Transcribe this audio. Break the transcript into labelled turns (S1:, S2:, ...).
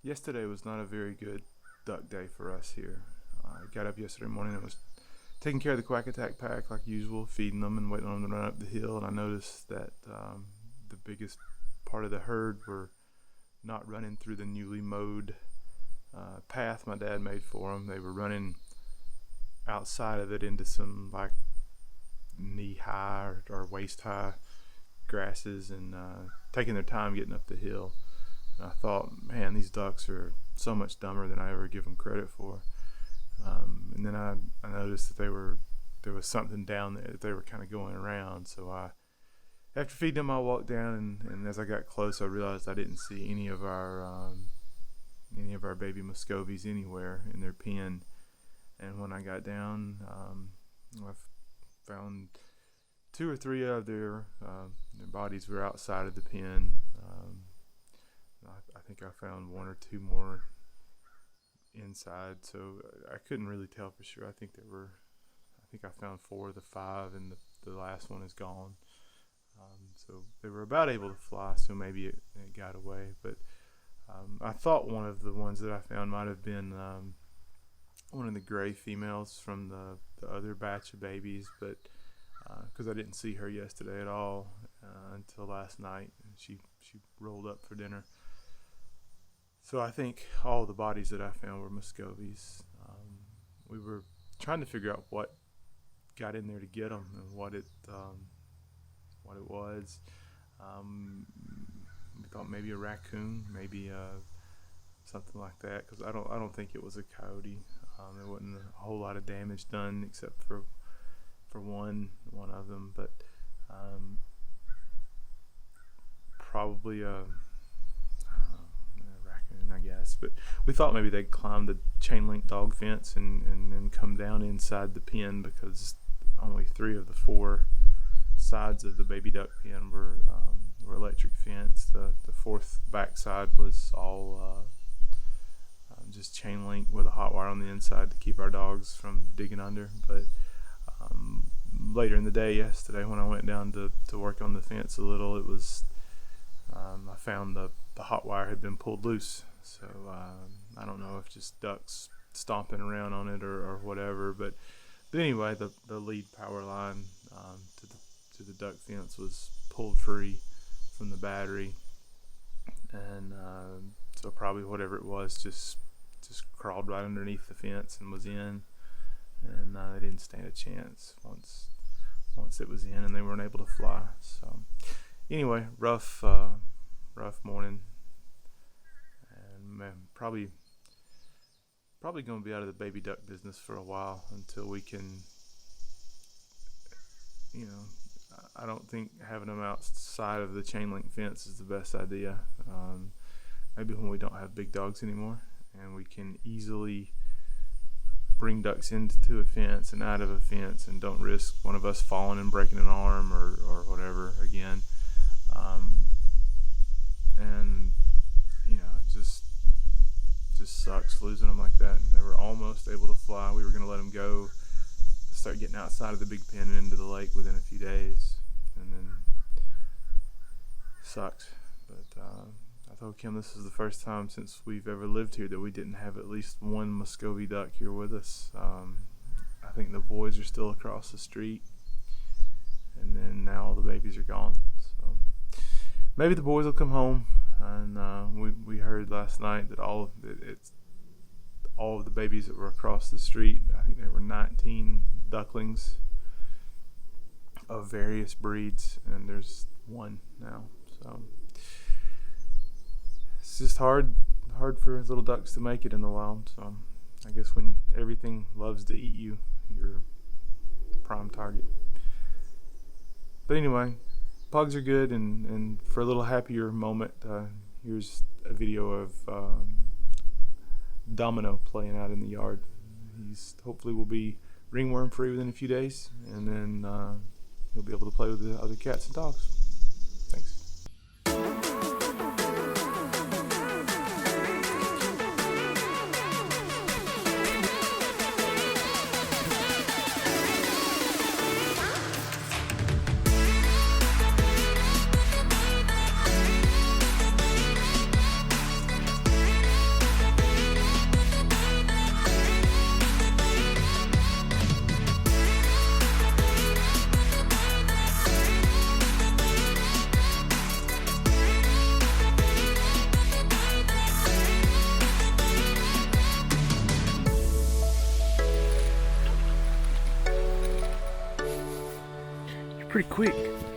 S1: Yesterday was not a very good duck day for us here. I got up yesterday morning and was taking care of the quack attack pack like usual, feeding them and waiting on them to run up the hill. And I noticed that the biggest part of the herd were not running through the newly mowed path my dad made for them. They were running outside of it into some like knee high or waist high grasses and taking their time getting up the hill. And I thought, man, these ducks are so much dumber than I ever give them credit for. And then I noticed that there was something down there that they were kind of going around. So after feeding them, I walked down, and as I got close, I realized I didn't see any of our baby Muscovies anywhere in their pen. And when I got down, I found two or three of their bodies were outside of the pen. I think I found one or two more inside, so I couldn't really tell for sure. I think I found four of the five, and the last one is gone. So they were about able to fly, so maybe it got away. But I thought one of the ones that I found might have been one of the gray females from the other batch of babies, but because I didn't see her yesterday at all until last night, and she rolled up for dinner. So I think all the bodies that I found were Muscovies. We were trying to figure out what got in there to get them and what it was. We thought maybe a raccoon, maybe something like that, because I don't think it was a coyote. There wasn't a whole lot of damage done except for one of them, but probably a raccoon, I guess. But we thought maybe they'd climb the chain link dog fence and then come down inside the pen, because only 3 of the 4 sides of the baby duck pen were electric fence. The 4th backside was all just chain link with a hot wire on the inside to keep our dogs from digging under. But later in the day yesterday, when I went down to work on the fence a little, it was I found the hot wire had been pulled loose. So I don't know if just ducks stomping around on it or whatever, but anyway, the lead power line to the duck fence was pulled free from the battery, and so probably whatever it was just crawled right underneath the fence and was in, and they didn't stand a chance once it was in, and they weren't able to fly. So anyway, rough morning, and man, probably going to be out of the baby duck business for a while until we can, I don't think having them outside of the chain link fence is the best idea. Maybe when we don't have big dogs anymore and we can easily bring ducks into a fence and out of a fence and don't risk one of us falling and breaking an arm or whatever again. And it just sucks losing them like that. And they were almost able to fly. We were going to let them go, start getting outside of the big pen and into the lake within a few days, and then sucks. But I told Kim this is the first time since we've ever lived here that we didn't have at least one Muscovy duck here with us. I think the boys are still across the street, and then now all the babies are gone. So maybe the boys will come home. And we heard last night that all of the babies that were across the street, I think there were 19 ducklings of various breeds, and there's one now. So it's just hard for little ducks to make it in the wild. So I guess when everything loves to eat you, you're a prime target. But anyway, pugs are good, and for a little happier moment, here's a video of Domino playing out in the yard. He's hopefully will be ringworm free within a few days, and then he'll be able to play with the other cats and dogs. Thanks.
S2: pretty quick.